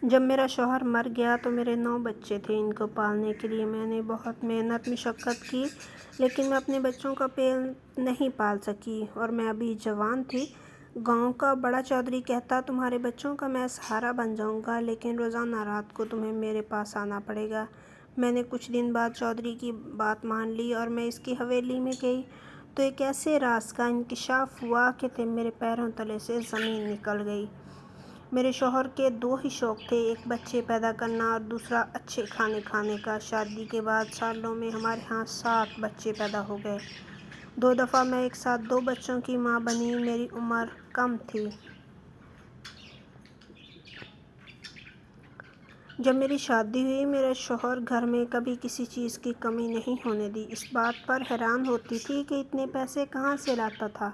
جب میرا شوہر مر گیا تو میرے 9 بچے تھے۔ ان کو پالنے کے لیے میں نے بہت محنت مشقت کی، لیکن میں اپنے بچوں کا پیٹ نہیں پال سکی اور میں ابھی جوان تھی۔ گاؤں کا بڑا چودھری کہتا، تمہارے بچوں کا میں سہارا بن جاؤں گا، لیکن روزانہ رات کو تمہیں میرے پاس آنا پڑے گا۔ میں نے کچھ دن بعد چودھری کی بات مان لی اور میں اس کی حویلی میں گئی تو ایک ایسے راز کا انکشاف ہوا کہ میرے پیروں تلے سے زمین نکل گئی۔ میرے شوہر کے 2 ہی شوق تھے، ایک بچے پیدا کرنا اور دوسرا اچھے کھانے کھانے کا۔ شادی کے بعد سالوں میں ہمارے ہاں 7 بچے پیدا ہو گئے۔ 2 دفعہ میں ایک ساتھ 2 بچوں کی ماں بنی۔ میری عمر کم تھی جب میری شادی ہوئی۔ میرا شوہر گھر میں کبھی کسی چیز کی کمی نہیں ہونے دی۔ اس بات پر حیران ہوتی تھی کہ اتنے پیسے کہاں سے لاتا تھا۔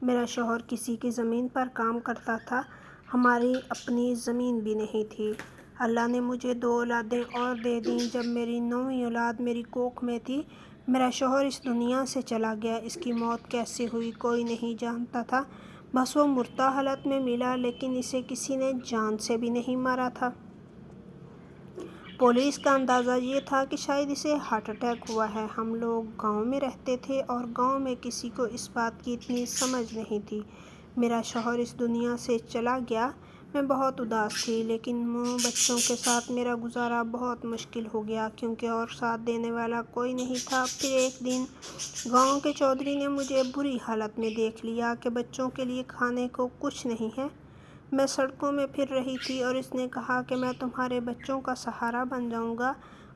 میرا شوہر کسی کی زمین پر کام کرتا تھا، ہماری اپنی زمین بھی نہیں تھی۔ اللہ نے مجھے 2 اولادیں اور دے دیں۔ جب میری 9ویں اولاد میری کوکھ میں تھی، میرا شوہر اس دنیا سے چلا گیا۔ اس کی موت کیسے ہوئی کوئی نہیں جانتا تھا، بس وہ مردہ حالت میں ملا، لیکن اسے کسی نے جان سے بھی نہیں مارا تھا۔ پولیس کا اندازہ یہ تھا کہ شاید اسے ہارٹ اٹیک ہوا ہے۔ ہم لوگ گاؤں میں رہتے تھے اور گاؤں میں کسی کو اس بات کی اتنی سمجھ نہیں تھی۔ میرا شوہر اس دنیا سے چلا گیا۔ میں بہت اداس تھی، لیکن بچوں کے ساتھ میرا گزارا بہت مشکل ہو گیا کیونکہ اور ساتھ دینے والا کوئی نہیں تھا۔ پھر ایک دن گاؤں کے چودھری نے مجھے بری حالت میں دیکھ لیا کہ بچوں کے لیے کھانے کو کچھ نہیں ہے۔ میں سڑکوں میں پھر رہی تھی اور اس نے کہا کہ میں تمہارے بچوں کا سہارا بن جاؤں گا،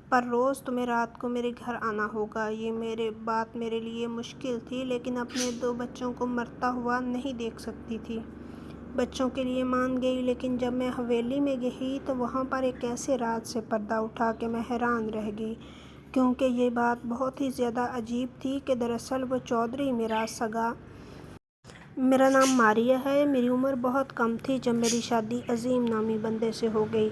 پر روز تمہیں رات کو میرے گھر آنا ہوگا۔ یہ بات میرے لیے مشکل تھی، لیکن اپنے 2 بچوں کو مرتا ہوا نہیں دیکھ سکتی تھی۔ بچوں کے لیے مان گئی، لیکن جب میں حویلی میں گئی تو وہاں پر ایک ایسے راز سے پردہ اٹھا کہ میں حیران رہ گئی، کیونکہ یہ بات بہت ہی زیادہ عجیب تھی کہ دراصل وہ چودھری میرا سگا۔ میرا نام ماریہ ہے۔ میری عمر بہت کم تھی جب میری شادی عظیم نامی بندے سے ہو گئی۔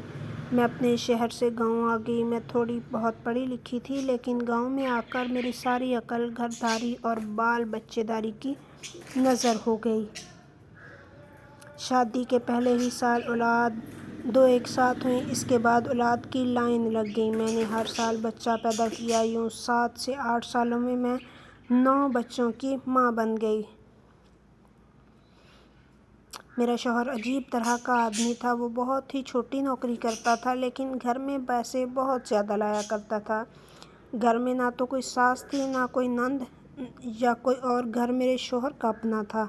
میں اپنے شہر سے گاؤں آ گئی۔ میں تھوڑی بہت پڑھی لکھی تھی، لیکن گاؤں میں آ کر میری ساری عقل گھر داری اور بال بچے داری کی نذر ہو گئی۔ شادی کے پہلے ہی سال اولاد 2 ایک ساتھ ہوئیں۔ اس کے بعد اولاد کی لائن لگ گئی۔ میں نے ہر سال بچہ پیدا کیا۔ یوں 7 سے 8 سالوں میں 9 بچوں کی ماں بن گئی۔ میرا شوہر عجیب طرح کا آدمی تھا۔ وہ بہت ہی چھوٹی نوکری کرتا تھا، لیکن گھر میں پیسے بہت زیادہ لایا کرتا تھا۔ گھر میں نہ تو کوئی ساس تھی، نہ کوئی نند یا کوئی اور گھر میرے شوہر کا اپنا تھا۔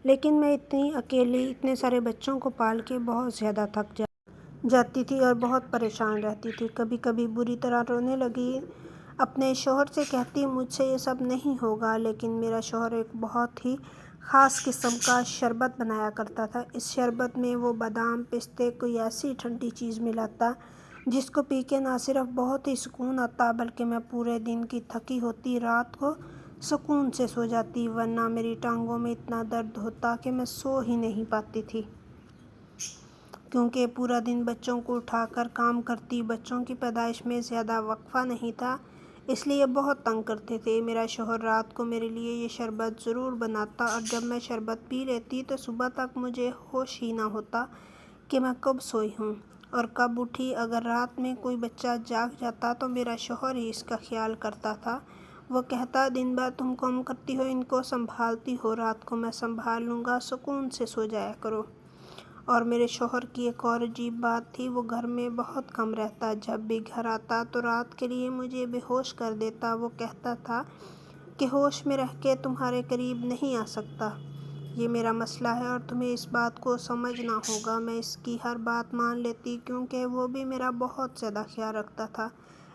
لیکن میں اتنی اکیلی اتنے سارے بچوں کو پال کے بہت زیادہ تھک جاتی تھی اور بہت پریشان رہتی تھی۔ کبھی کبھی بری طرح رونے لگی، اپنے شوہر سے کہتی مجھ سے یہ سب نہیں ہوگا، لیکن میرا شوہر ایک بہت ہی خاص قسم کا شربت بنایا کرتا تھا۔ اس شربت میں وہ بادام، پستے، کوئی ایسی ٹھنڈی چیز ملاتا جس کو پی کے نہ صرف بہت ہی سکون آتا، بلکہ میں پورے دن کی تھکی ہوتی رات کو سکون سے سو جاتی، ورنہ میری ٹانگوں میں اتنا درد ہوتا کہ میں سو ہی نہیں پاتی تھی، کیونکہ پورا دن بچوں کو اٹھا کر کام کرتی۔ بچوں کی پیدائش میں زیادہ وقفہ نہیں تھا، اس لیے بہت تنگ کرتے تھے۔ میرا شوہر رات کو میرے لیے یہ شربت ضرور بناتا اور جب میں شربت پی لیتی تو صبح تک مجھے ہوش ہی نہ ہوتا کہ میں کب سوئی ہوں اور کب اٹھی۔ اگر رات میں کوئی بچہ جاگ جاتا تو میرا شوہر ہی اس کا خیال کرتا تھا۔ وہ کہتا دن بھر تم کام کرتی ہو، ان کو سنبھالتی ہو، رات کو میں سنبھال لوں گا، سکون سے سو جایا کرو۔ اور میرے شوہر کی ایک اور عجیب بات تھی، وہ گھر میں بہت کم رہتا۔ جب بھی گھر آتا تو رات کے لیے مجھے بے ہوش کر دیتا۔ وہ کہتا تھا کہ ہوش میں رہ کے تمہارے قریب نہیں آ سکتا، یہ میرا مسئلہ ہے اور تمہیں اس بات کو سمجھنا ہوگا۔ میں اس کی ہر بات مان لیتی کیونکہ وہ بھی میرا بہت زیادہ خیال رکھتا تھا۔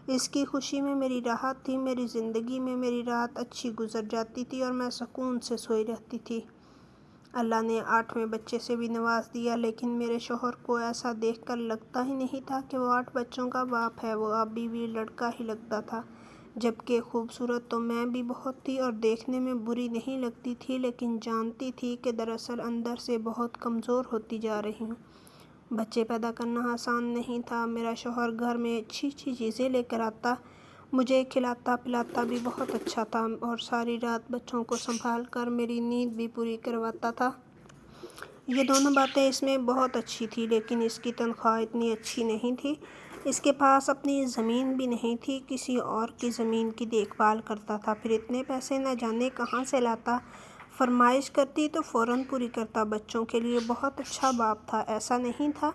اس کی خوشی میں میری راحت تھی۔ میری زندگی میں میری رات اچھی گزر جاتی تھی اور میں سکون سے سوئی رہتی تھی۔ اللہ نے 8ویں بچے سے بھی نواز دیا، لیکن میرے شوہر کو ایسا دیکھ کر لگتا ہی نہیں تھا کہ وہ 8 بچوں کا باپ ہے۔ وہ ابھی بھی لڑکا ہی لگتا تھا، جبکہ خوبصورت تو میں بھی بہت تھی اور دیکھنے میں بری نہیں لگتی تھی، لیکن جانتی تھی کہ دراصل اندر سے بہت کمزور ہوتی جا رہی ہوں۔ بچے پیدا کرنا آسان نہیں تھا۔ میرا شوہر گھر میں اچھی اچھی چیزیں لے کر آتا، مجھے کھلاتا پلاتا بھی بہت اچھا تھا اور ساری رات بچوں کو سنبھال کر میری نیند بھی پوری کرواتا تھا۔ یہ دونوں باتیں اس میں بہت اچھی تھی، لیکن اس کی تنخواہ اتنی اچھی نہیں تھی۔ اس کے پاس اپنی زمین بھی نہیں تھی، کسی اور کی زمین کی دیکھ بھال کرتا تھا، پھر اتنے پیسے نہ جانے کہاں سے لاتا۔ فرمائش کرتی تو فوراً پوری کرتا۔ بچوں کے لیے بہت اچھا باپ تھا۔ ایسا نہیں تھا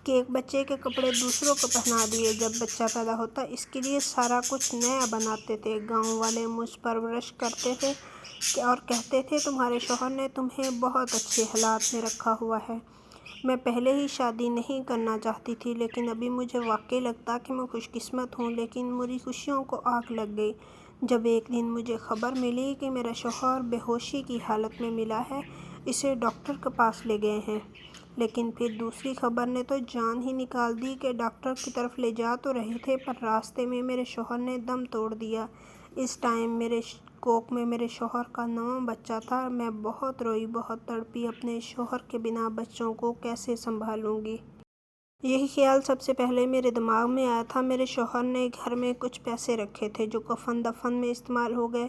کہ ایک بچے کے کپڑے دوسروں کو پہنا دیے۔ جب بچہ پیدا ہوتا اس کے لیے سارا کچھ نیا بناتے تھے۔ گاؤں والے مجھ پرورش کرتے تھے اور کہتے تھے تمہارے شوہر نے تمہیں بہت اچھے حالات میں رکھا ہوا ہے۔ میں پہلے ہی شادی نہیں کرنا چاہتی تھی، لیکن ابھی مجھے واقعی لگتا کہ میں خوش قسمت ہوں۔ لیکن میری خوشیوں کو آگ لگ گئی جب ایک دن مجھے خبر ملی کہ میرا شوہر بے ہوشی کی حالت میں ملا ہے، اسے ڈاکٹر کے پاس لے گئے ہیں۔ لیکن پھر دوسری خبر نے تو جان ہی نکال دی کہ ڈاکٹر کی طرف لے جا تو رہے تھے، پر راستے میں میرے شوہر نے دم توڑ دیا۔ اس ٹائم میرے کوکھ میں میرے شوہر کا 9واں بچہ تھا۔ میں بہت روئی، بہت تڑپی۔ اپنے شوہر کے بنا بچوں کو کیسے سنبھالوں گی؟ یہی خیال سب سے پہلے میرے دماغ میں آیا تھا۔ میرے شوہر نے گھر میں کچھ پیسے رکھے تھے جو کفن دفن میں استعمال ہو گئے۔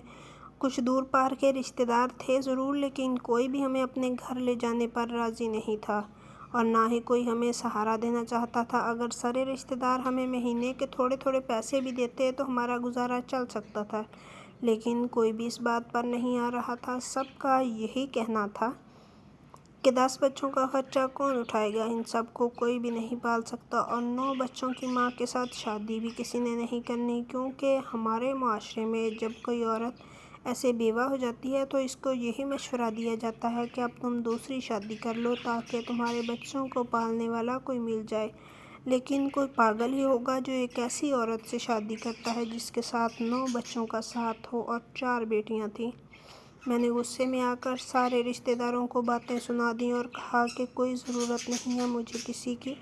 کچھ دور پار کے رشتہ دار تھے ضرور، لیکن کوئی بھی ہمیں اپنے گھر لے جانے پر راضی نہیں تھا اور نہ ہی کوئی ہمیں سہارا دینا چاہتا تھا۔ اگر سارے رشتہ دار ہمیں مہینے کے تھوڑے تھوڑے پیسے بھی دیتے تو ہمارا گزارا چل سکتا تھا، لیکن کوئی بھی اس بات پر نہیں آ رہا تھا۔ سب کا یہی کہنا تھا کہ 10 بچوں کا خرچہ کون اٹھائے گا؟ ان سب کو کوئی بھی نہیں پال سکتا، اور 9 بچوں کی ماں کے ساتھ شادی بھی کسی نے نہیں کرنی، کیونکہ ہمارے معاشرے میں جب کوئی عورت ایسے بیوہ ہو جاتی ہے تو اس کو یہی مشورہ دیا جاتا ہے کہ اب تم دوسری شادی کر لو تاکہ تمہارے بچوں کو پالنے والا کوئی مل جائے۔ لیکن کوئی پاگل ہی ہوگا جو ایک ایسی عورت سے شادی کرتا ہے جس کے ساتھ 9 بچوں کا ساتھ ہو اور 4 بیٹیاں تھیں۔ میں نے غصے میں آ کر سارے رشتہ داروں کو باتیں سنا دیں اور کہا کہ کوئی ضرورت نہیں ہے مجھے کسی کی،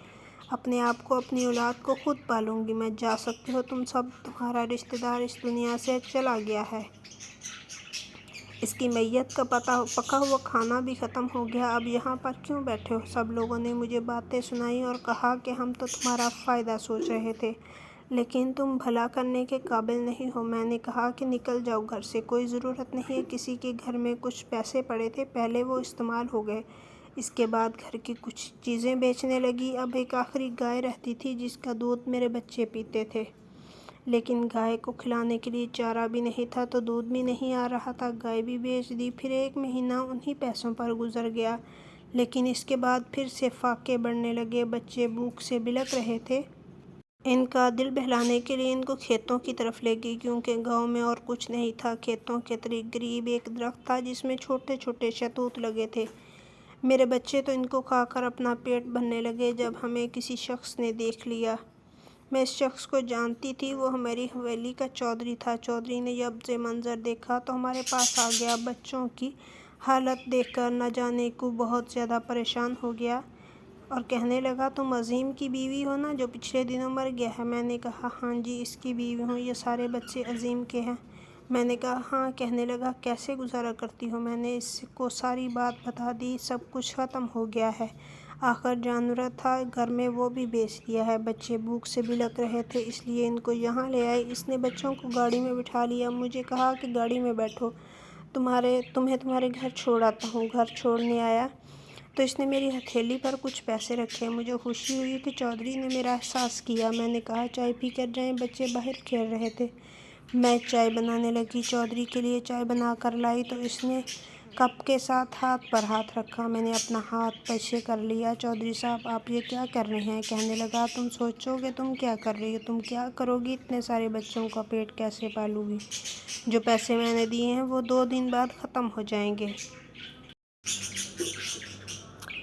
اپنے آپ کو، اپنی اولاد کو خود پالوں گی۔ میں جا سکتی ہو تم سب، تمہارا رشتہ دار اس دنیا سے چلا گیا ہے۔ اس کی میت کا پکا ہوا کھانا بھی ختم ہو گیا، اب یہاں پر کیوں بیٹھے ہو؟ سب لوگوں نے مجھے باتیں سنائیں اور کہا کہ ہم تو تمہارا فائدہ سوچ رہے تھے، لیکن تم بھلا کرنے کے قابل نہیں ہو۔ میں نے کہا کہ نکل جاؤ گھر سے، کوئی ضرورت نہیں ہے۔ کسی کے گھر میں کچھ پیسے پڑے تھے، پہلے وہ استعمال ہو گئے، اس کے بعد گھر کی کچھ چیزیں بیچنے لگی۔ اب ایک آخری گائے رہتی تھی جس کا دودھ میرے بچے پیتے تھے، لیکن گائے کو کھلانے کے لیے چارہ بھی نہیں تھا تو دودھ بھی نہیں آ رہا تھا، گائے بھی بیچ دی۔ پھر 1 مہینہ انہی پیسوں پر گزر گیا، لیکن اس کے بعد پھر سے فاقے بڑھنے لگے۔ بچے بھوک سے بلک رہے تھے۔ ان کا دل بہلانے کے لیے ان کو کھیتوں کی طرف لے گئی، کیونکہ گاؤں میں اور کچھ نہیں تھا۔ کھیتوں کے قریب ایک درخت تھا جس میں چھوٹے چھوٹے شہتوت لگے تھے۔ میرے بچے تو ان کو کھا کر اپنا پیٹ بھرنے لگے جب ہمیں کسی شخص نے دیکھ لیا۔ میں اس شخص کو جانتی تھی، وہ ہماری حویلی کا چودھری تھا۔ چودھری نے جب یہ منظر دیکھا تو ہمارے پاس آ گیا۔ بچوں کی حالت دیکھ کر نہ جانے کو بہت زیادہ پریشان ہو گیا اور کہنے لگا تم عظیم کی بیوی ہو نا جو پچھلے دنوں مر گیا ہے؟ میں نے کہا ہاں جی، اس کی بیوی ہوں، یہ سارے بچے عظیم کے ہیں۔ میں نے کہا ہاں۔ کہنے لگا کیسے گزارا کرتی ہو؟ میں نے اس کو ساری بات بتا دی۔ سب کچھ ختم ہو گیا ہے، آخر جانور تھا گھر میں وہ بھی بیچ دیا ہے۔ بچے بھوک سے بلک رہے تھے اس لیے ان کو یہاں لے آئے۔ اس نے بچوں کو گاڑی میں بٹھا لیا، مجھے کہا کہ گاڑی میں بیٹھو، تمہیں تمہارے گھر چھوڑ آتا ہوں۔ گھر چھوڑنے آیا تو اس نے میری ہتھیلی پر کچھ پیسے رکھے۔ مجھے خوشی ہوئی کہ چودھری نے میرا احساس کیا۔ میں نے کہا چائے پی کر جائیں، بچے باہر کھیل رہے تھے۔ میں چائے بنانے لگی، چودھری کے لیے چائے بنا کر لائی تو اس نے کپ کے ساتھ ہاتھ پر ہاتھ رکھا۔ میں نے اپنا ہاتھ پیچھے کر لیا۔ چودھری صاحب آپ یہ کیا کر رہے ہیں؟ کہنے لگا تم سوچو کہ تم کیا کر رہی ہو، تم کیا کرو گی، اتنے سارے بچوں کا پیٹ کیسے پالو گی؟ جو پیسے میں نے دیے ہیں وہ 2 دن بعد ختم ہو جائیں گے،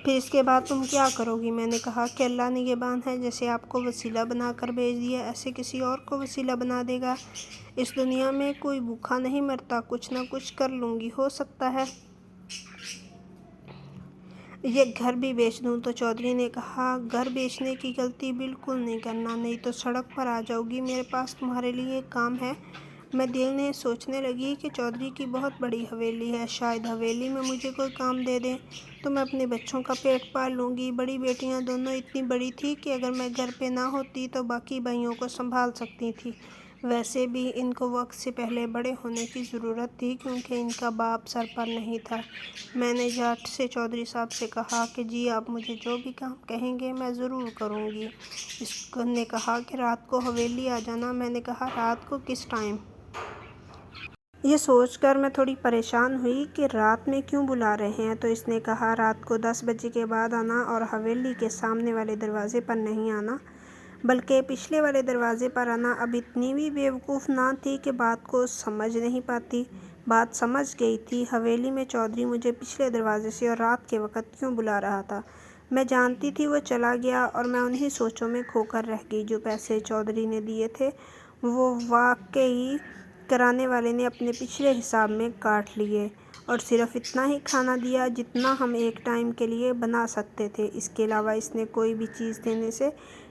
پھر اس کے بعد تم کیا کرو گی؟ میں نے کہا کہ اللہ نگہبان ہے، جیسے آپ کو وسیلہ بنا کر بھیج دیا ایسے کسی اور کو وسیلہ بنا دے گا۔ اس دنیا میں کوئی بھوکا نہیں مرتا، کچھ نہ کچھ کر لوں گی، ہو سکتا ہے یہ گھر بھی بیچ دوں۔ تو چودھری نے کہا گھر بیچنے کی غلطی بالکل نہیں کرنا، نہیں تو سڑک پر آ جاؤ گی۔ میرے پاس تمہارے لیے ایک کام ہے۔ میں دل میں سوچنے لگی کہ چودھری کی بہت بڑی حویلی ہے، شاید حویلی میں مجھے کوئی کام دے دیں تو میں اپنے بچوں کا پیٹ پال لوں گی۔ بڑی بیٹیاں دونوں اتنی بڑی تھیں کہ اگر میں گھر پہ نہ ہوتی تو باقی بھائیوں کو سنبھال سکتی تھیں۔ ویسے بھی ان کو وقت سے پہلے بڑے ہونے کی ضرورت تھی کیونکہ ان کا باپ سر پر نہیں تھا۔ میں نے جھٹ سے چودھری صاحب سے کہا کہ جی آپ مجھے جو بھی کام کہیں گے میں ضرور کروں گی۔ اس نے کہا کہ رات کو حویلی آ جانا۔ میں نے کہا رات کو کس ٹائم؟ یہ سوچ کر میں تھوڑی پریشان ہوئی کہ رات میں کیوں بلا رہے ہیں، تو اس نے کہا رات کو 10 بجے کے بعد آنا اور حویلی کے سامنے والے دروازے پر نہیں آنا بلکہ پچھلے والے دروازے پر آنا۔ اب اتنی بھی بیوقوف نہ تھی کہ بات کو سمجھ نہیں پاتی۔ بات سمجھ گئی تھی۔ حویلی میں چودھری مجھے پچھلے دروازے سے اور رات کے وقت کیوں بلا رہا تھا۔ میں جانتی تھی وہ چلا گیا اور میں انہی سوچوں میں کھو کر رہ گئی۔ جو پیسے چودھری نے دیے تھے وہ واقعی کرانے والے نے اپنے پچھلے حساب میں کاٹ لیے اور صرف اتنا ہی کھانا دیا جتنا ہم ایک ٹائم کے لیے بنا سکتے تھے۔ اس کے علاوہ اس نے کوئی بھی چیز دینے سے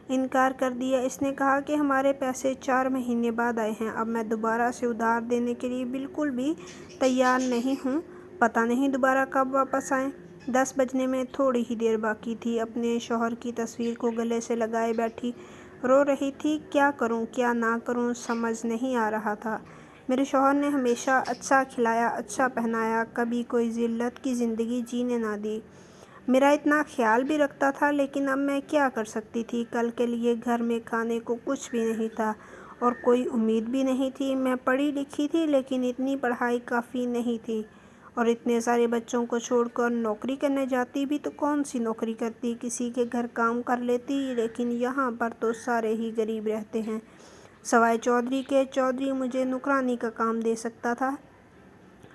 انکار کر دیا۔ اس نے کہا کہ ہمارے پیسے 4 مہینے بعد آئے ہیں، اب میں دوبارہ سے ادھار دینے کے لیے بالکل بھی تیار نہیں ہوں، پتہ نہیں دوبارہ کب واپس آئیں۔ 10 بجنے میں تھوڑی ہی دیر باقی تھی۔ اپنے شوہر کی تصویر کو گلے سے لگائے بیٹھی رو رہی تھی۔ کیا کروں کیا نہ کروں سمجھ نہیں آ رہا تھا۔ میرے شوہر نے ہمیشہ اچھا کھلایا، اچھا پہنایا، کبھی کوئی ذلت کی زندگی جینے نہ دی۔ میرا اتنا خیال بھی رکھتا تھا، لیکن اب میں کیا کر سکتی تھی؟ کل کے لیے گھر میں کھانے کو کچھ بھی نہیں تھا اور کوئی امید بھی نہیں تھی۔ میں پڑھی لکھی تھی لیکن اتنی پڑھائی کافی نہیں تھی اور اتنے سارے بچوں کو چھوڑ کر نوکری کرنے جاتی بھی تو کون سی نوکری کرتی، کسی کے گھر کام کر لیتی، لیکن یہاں پر تو سارے ہی غریب رہتے ہیں سوائے چودھری کے۔ چودھری مجھے نوکرانی کا کام دے سکتا تھا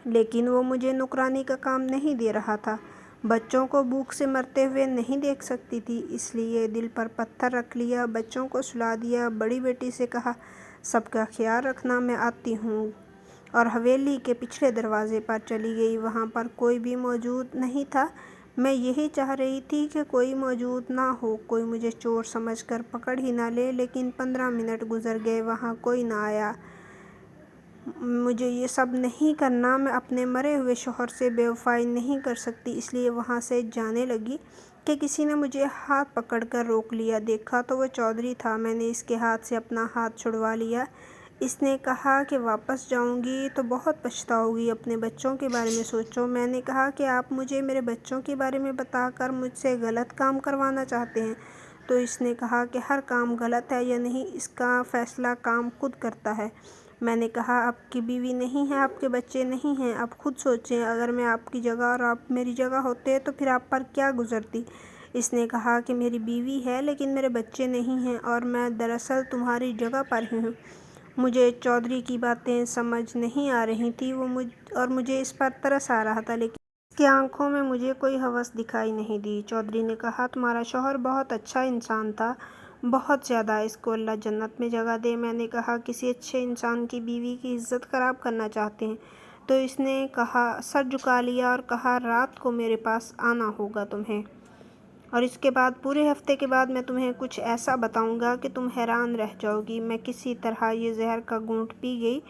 لیکن وہ مجھے نوکرانی کا کام نہیں دے رہا تھا۔ بچوں کو بھوک سے مرتے ہوئے نہیں دیکھ سکتی تھی، اس لیے دل پر پتھر رکھ لیا، بچوں کو سلا دیا۔ بڑی بیٹی سے کہا سب کا خیال رکھنا، میں آتی ہوں، اور حویلی کے پچھلے دروازے پر چلی گئی۔ وہاں پر کوئی بھی موجود نہیں تھا۔ میں یہی چاہ رہی تھی کہ کوئی موجود نہ ہو، کوئی مجھے چور سمجھ کر پکڑ ہی نہ لے، لیکن 15 منٹ گزر گئے، وہاں کوئی نہ آیا۔ مجھے یہ سب نہیں کرنا، میں اپنے مرے ہوئے شوہر سے بے وفائی نہیں کر سکتی، اس لیے وہاں سے جانے لگی کہ کسی نے مجھے ہاتھ پکڑ کر روک لیا۔ دیکھا تو وہ چودھری تھا۔ میں نے اس کے ہاتھ سے اپنا ہاتھ چھڑوا لیا۔ اس نے کہا کہ واپس جاؤں گی تو بہت پچھتاؤ گی، اپنے بچوں کے بارے میں سوچو۔ میں نے کہا کہ آپ مجھے میرے بچوں کے بارے میں بتا کر مجھ سے غلط کام کروانا چاہتے ہیں۔ تو اس نے کہا کہ ہر کام غلط ہے یا نہیں اس کا فیصلہ کام خود کرتا ہے۔ میں نے کہا آپ کی بیوی نہیں ہے، آپ کے بچے نہیں ہیں، آپ خود سوچیں، اگر میں آپ کی جگہ اور آپ میری جگہ ہوتے تو پھر آپ پر کیا گزرتی؟ اس نے کہا کہ میری بیوی ہے لیکن میرے بچے نہیں ہیں اور میں دراصل تمہاری جگہ پر ہی ہوں۔ مجھے چودھری کی باتیں سمجھ نہیں آ رہی تھیں اور مجھے اس پر ترس آ رہا تھا، لیکن اس کی آنکھوں میں مجھے کوئی ہوس دکھائی نہیں دی۔ چودھری نے کہا تمہارا شوہر بہت اچھا انسان تھا، بہت زیادہ، اس کو اللہ جنت میں جگہ دے۔ میں نے کہا کسی اچھے انسان کی بیوی کی عزت خراب کرنا چاہتے ہیں؟ تو اس نے کہا سر جھکا لیا اور کہا رات کو میرے پاس آنا ہوگا تمہیں، اور اس کے بعد پورے ہفتے کے بعد میں تمہیں کچھ ایسا بتاؤں گا کہ تم حیران رہ جاؤ گی۔ میں کسی طرح یہ زہر کا گھونٹ پی گئی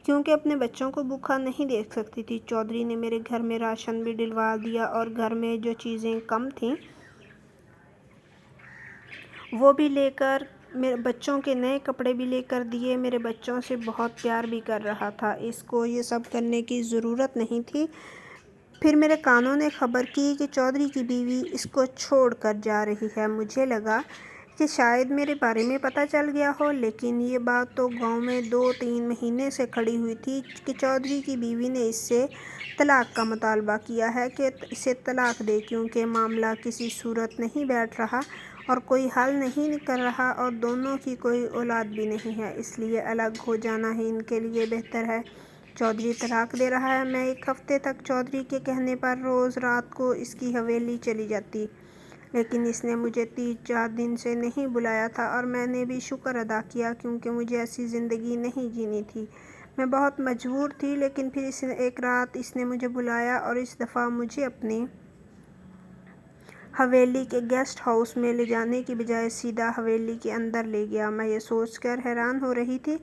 کیونکہ اپنے بچوں کو بھوکا نہیں دیکھ سکتی تھی۔ چودھری نے میرے گھر میں راشن بھی ڈلوا دیا اور گھر میں جو چیزیں کم تھیں وہ بھی لے کر، میرے بچوں کے نئے کپڑے بھی لے کر دیے۔ میرے بچوں سے بہت پیار بھی کر رہا تھا۔ اس کو یہ سب کرنے کی ضرورت نہیں تھی۔ پھر میرے کانوں نے خبر کی کہ چودھری کی بیوی اس کو چھوڑ کر جا رہی ہے۔ مجھے لگا کہ شاید میرے بارے میں پتہ چل گیا ہو، لیکن یہ بات تو گاؤں میں 2-3 مہینے سے کھڑی ہوئی تھی کہ چودھری کی بیوی نے اس سے طلاق کا مطالبہ کیا ہے کہ اسے طلاق دے، کیونکہ معاملہ کسی صورت نہیں بیٹھ رہا اور کوئی حل نہیں نکل رہا اور دونوں کی کوئی اولاد بھی نہیں ہے، اس لیے الگ ہو جانا ہی ان کے لیے بہتر ہے۔ چودھری طلاق دے رہا ہے۔ میں 1 ہفتے تک چودھری کے کہنے پر روز رات کو اس کی حویلی چلی جاتی، لیکن اس نے مجھے 3-4 دن سے نہیں بلایا تھا اور میں نے بھی شکر ادا کیا کیونکہ مجھے ایسی زندگی نہیں جینی تھی۔ میں بہت مجبور تھی، لیکن پھر ایک رات اس نے مجھے بلایا اور اس دفعہ مجھے اپنی حویلی کے گیسٹ ہاؤس میں لے جانے کی بجائے سیدھا حویلی کے اندر لے گیا۔ میں یہ سوچ کر حیران ہو رہی تھی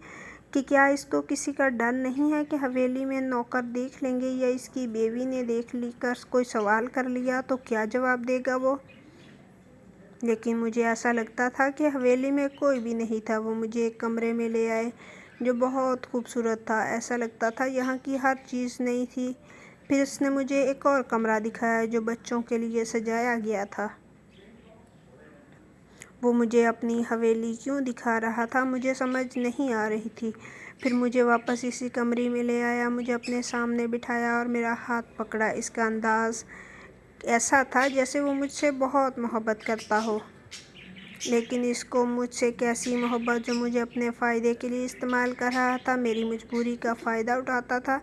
کہ کیا اس کو کسی کا ڈر نہیں ہے کہ حویلی میں نوکر دیکھ لیں گے، یا اس کی بیوی نے دیکھ کر کوئی سوال کر لیا تو کیا جواب دے گا وہ؟ لیکن مجھے ایسا لگتا تھا کہ حویلی میں کوئی بھی نہیں تھا۔ وہ مجھے ایک کمرے میں لے آئے جو بہت خوبصورت تھا۔ ایسا لگتا تھا یہاں کی ہر چیز نئی تھی۔ پھر اس نے مجھے ایک اور کمرہ دکھایا جو بچوں کے لیے سجایا گیا تھا۔ وہ مجھے اپنی حویلی کیوں دکھا رہا تھا مجھے سمجھ نہیں آ رہی تھی۔ پھر مجھے واپس اسی کمرے میں لے آیا، مجھے اپنے سامنے بٹھایا اور میرا ہاتھ پکڑا۔ اس کا انداز ایسا تھا جیسے وہ مجھ سے بہت محبت کرتا ہو، لیکن اس کو مجھ سے کیسی محبت جو مجھے اپنے فائدے کے لیے استعمال کر رہا تھا، میری مجبوری کا فائدہ اٹھاتا تھا۔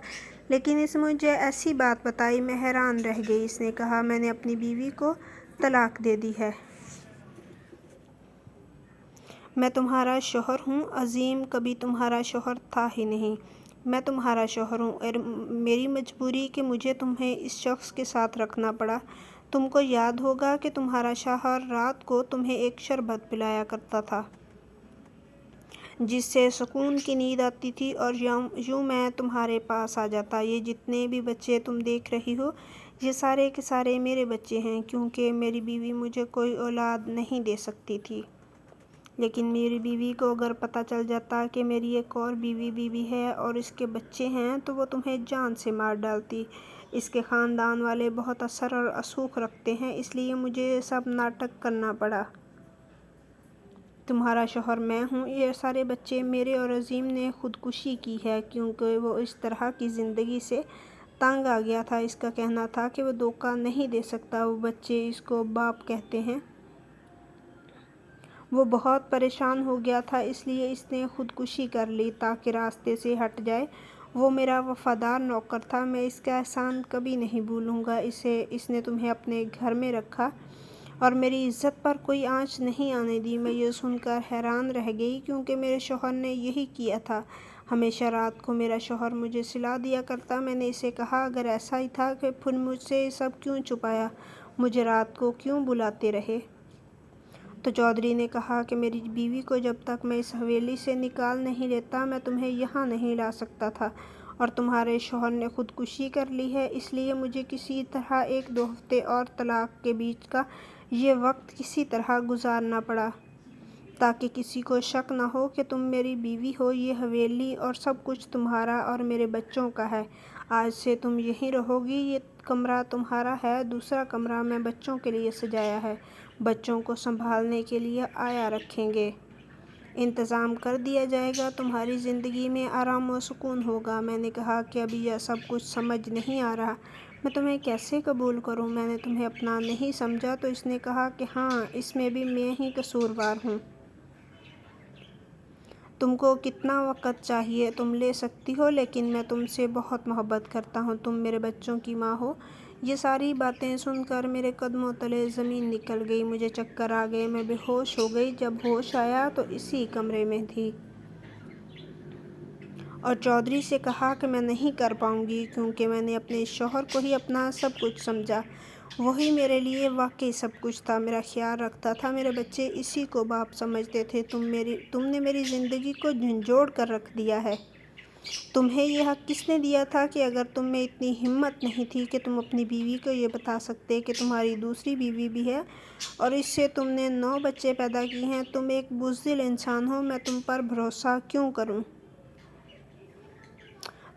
لیکن اس نے مجھے ایسی بات بتائی، میں حیران رہ گئی۔ اس نے کہا، میں نے اپنی بیوی کو طلاق دے دی ہے۔ میں تمہارا شوہر ہوں۔ عظیم کبھی تمہارا شوہر تھا ہی نہیں۔ میں تمہارا شوہر ہوں اور میری مجبوری کہ مجھے تمہیں اس شخص کے ساتھ رکھنا پڑا۔ تم کو یاد ہوگا کہ تمہارا شوہر رات کو تمہیں ایک شربت پلایا کرتا تھا جس سے سکون کی نیند آتی تھی اور یوں میں تمہارے پاس آ جاتا۔ یہ جتنے بھی بچے تم دیکھ رہی ہو، یہ سارے کے سارے میرے بچے ہیں، کیونکہ میری بیوی مجھے کوئی اولاد نہیں دے سکتی تھی۔ لیکن میری بیوی کو اگر پتہ چل جاتا کہ میری ایک اور بیوی ہے اور اس کے بچے ہیں تو وہ تمہیں جان سے مار ڈالتی۔ اس کے خاندان والے بہت اثر اور رسوخ رکھتے ہیں، اس لیے مجھے یہ سب ناٹک کرنا پڑا۔ تمہارا شوہر میں ہوں۔ یہ سارے بچے میرے اور عظیم نے خودکشی کی ہے کیونکہ وہ اس طرح کی زندگی سے تنگ آ گیا تھا۔ اس کا کہنا تھا کہ وہ دھوکہ نہیں دے سکتا۔ وہ بچے اس کو باپ کہتے ہیں۔ وہ بہت پریشان ہو گیا تھا، اس لیے اس نے خودکشی کر لی تاکہ راستے سے ہٹ جائے۔ وہ میرا وفادار نوکر تھا، میں اس کا احسان کبھی نہیں بھولوں گا۔ اس نے تمہیں اپنے گھر میں رکھا اور میری عزت پر کوئی آنچ نہیں آنے دی۔ میں یہ سن کر حیران رہ گئی کیونکہ میرے شوہر نے یہی کیا تھا۔ ہمیشہ رات کو میرا شوہر مجھے سلا دیا کرتا۔ میں نے اسے کہا، اگر ایسا ہی تھا کہ پھر مجھ سے یہ سب کیوں چھپایا؟ مجھے رات کو کیوں بلاتے رہے؟ تو چودھری نے کہا کہ میری بیوی کو جب تک میں اس حویلی سے نکال نہیں لیتا میں تمہیں یہاں نہیں لا سکتا تھا، اور تمہارے شوہر نے خودکشی کر لی ہے، اس لیے مجھے کسی طرح 1-2 ہفتے اور طلاق کے بیچ کا یہ وقت کسی طرح گزارنا پڑا تاکہ کسی کو شک نہ ہو کہ تم میری بیوی ہو۔ یہ حویلی اور سب کچھ تمہارا اور میرے بچوں کا ہے۔ آج سے تم یہیں رہو گی۔ یہ کمرہ تمہارا ہے، دوسرا کمرہ میں بچوں کے لیے سجایا ہے۔ بچوں کو سنبھالنے کے لیے آیا رکھیں گے۔ انتظام کر دیا جائے گا۔ تمہاری زندگی میں آرام و سکون ہوگا۔ میں نے کہا کہ ابھی یہ سب کچھ سمجھ نہیں آ رہا۔ میں تمہیں کیسے قبول کروں؟ میں نے تمہیں اپنا نہیں سمجھا۔ تو اس نے کہا کہ ہاں، اس میں بھی میں ہی قصوروار ہوں۔ تم کو کتنا وقت چاہیے تم لے سکتی ہو، لیکن میں تم سے بہت محبت کرتا ہوں۔ تم میرے بچوں کی ماں ہو۔ یہ ساری باتیں سن کر میرے قدموں تلے زمین نکل گئی۔ مجھے چکر آ گئے، میں بے ہوش ہو گئی۔ جب ہوش آیا تو اسی کمرے میں تھی اور چودھری سے کہا کہ میں نہیں کر پاؤں گی کیونکہ میں نے اپنے شوہر کو ہی اپنا سب کچھ سمجھا۔ وہی میرے لیے واقعی سب کچھ تھا، میرا خیال رکھتا تھا۔ میرے بچے اسی کو باپ سمجھتے تھے۔ تم نے میری زندگی کو جھنجھوڑ کر رکھ دیا ہے۔ تمہیں یہ حق کس نے دیا تھا کہ اگر تم میں اتنی ہمت نہیں تھی کہ تم اپنی بیوی کو یہ بتا سکتے کہ تمہاری دوسری بیوی بھی ہے اور اس سے تم نے 9 بچے پیدا کیے ہیں؟ تم ایک بزدل انسان ہو۔ میں تم پر بھروسہ کیوں کروں؟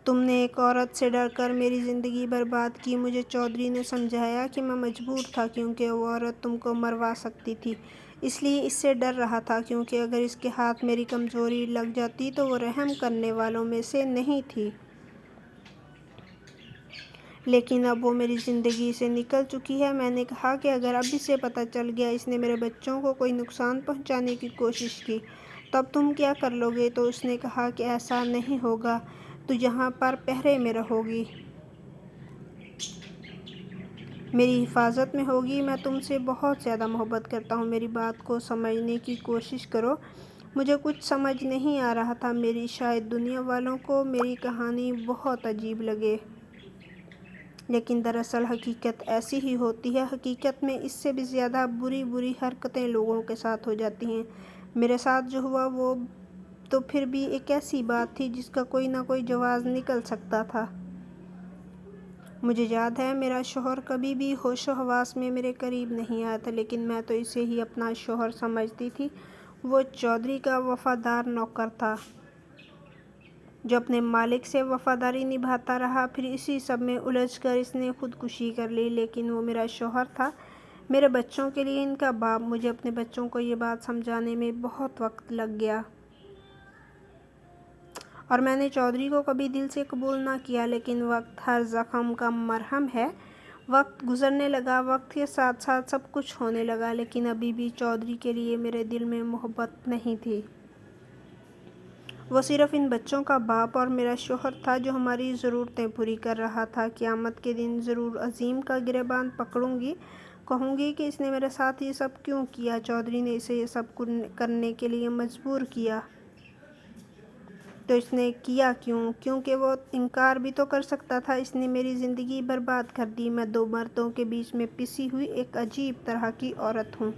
تم نے ایک عورت سے ڈر کر میری زندگی برباد کی۔ مجھے چودھری نے سمجھایا کہ میں مجبور تھا کیونکہ وہ عورت تم کو مروا سکتی تھی، اس لیے اس سے ڈر رہا تھا کیونکہ اگر اس کے ہاتھ میری کمزوری لگ جاتی تو وہ رحم کرنے والوں میں سے نہیں تھی۔ لیکن اب وہ میری زندگی سے نکل چکی ہے۔ میں نے کہا کہ اگر اب اسے پتہ چل گیا اس نے میرے بچوں کو کوئی نقصان پہنچانے کی کوشش کی تب تم کیا کر لو گے؟ تو اس نے کہا کہ ایسا نہیں ہوگا، تو یہاں پر پہرے میں رہو گی، میری حفاظت میں ہوگی۔ میں تم سے بہت زیادہ محبت کرتا ہوں، میری بات کو سمجھنے کی کوشش کرو۔ مجھے کچھ سمجھ نہیں آ رہا تھا۔ شاید دنیا والوں کو میری کہانی بہت عجیب لگے، لیکن دراصل حقیقت ایسی ہی ہوتی ہے۔ حقیقت میں اس سے بھی زیادہ بری حرکتیں لوگوں کے ساتھ ہو جاتی ہیں۔ میرے ساتھ جو ہوا وہ تو پھر بھی ایک ایسی بات تھی جس کا کوئی نہ کوئی جواز نکل سکتا تھا۔ مجھے یاد ہے میرا شوہر کبھی بھی ہوش و حواس میں میرے قریب نہیں آیا تھا، لیکن میں تو اسے ہی اپنا شوہر سمجھتی تھی۔ وہ چودھری کا وفادار نوکر تھا۔ جو اپنے مالک سے وفاداری نبھاتا رہا۔ پھر اسی سب میں الجھ کر اس نے خودکشی کر لی، لیکن وہ میرا شوہر تھا، میرے بچوں کے لیے ان کا باپ۔ مجھے اپنے بچوں کو یہ بات سمجھانے میں بہت وقت لگ گیا، اور میں نے چودھری کو کبھی دل سے قبول نہ کیا، لیکن وقت ہر زخم کا مرہم ہے۔ وقت گزرنے لگا، وقت کے ساتھ ساتھ سب کچھ ہونے لگا، لیکن ابھی بھی چودھری کے لیے میرے دل میں محبت نہیں تھی۔ وہ صرف ان بچوں کا باپ اور میرا شوہر تھا جو ہماری ضرورتیں پوری کر رہا تھا۔ قیامت کے دن ضرور عظیم کا گریباں پکڑوں گی، کہوں گی کہ اس نے میرے ساتھ یہ سب کیوں کیا؟ چودھری نے اسے یہ سب کرنے کے لیے مجبور کیا، تو اس نے کیا کیوں؟ کیونکہ وہ انکار بھی تو کر سکتا تھا۔ اس نے میری زندگی برباد کر دی۔ میں دو مردوں کے بیچ میں پسی ہوئی ایک عجیب طرح کی عورت ہوں۔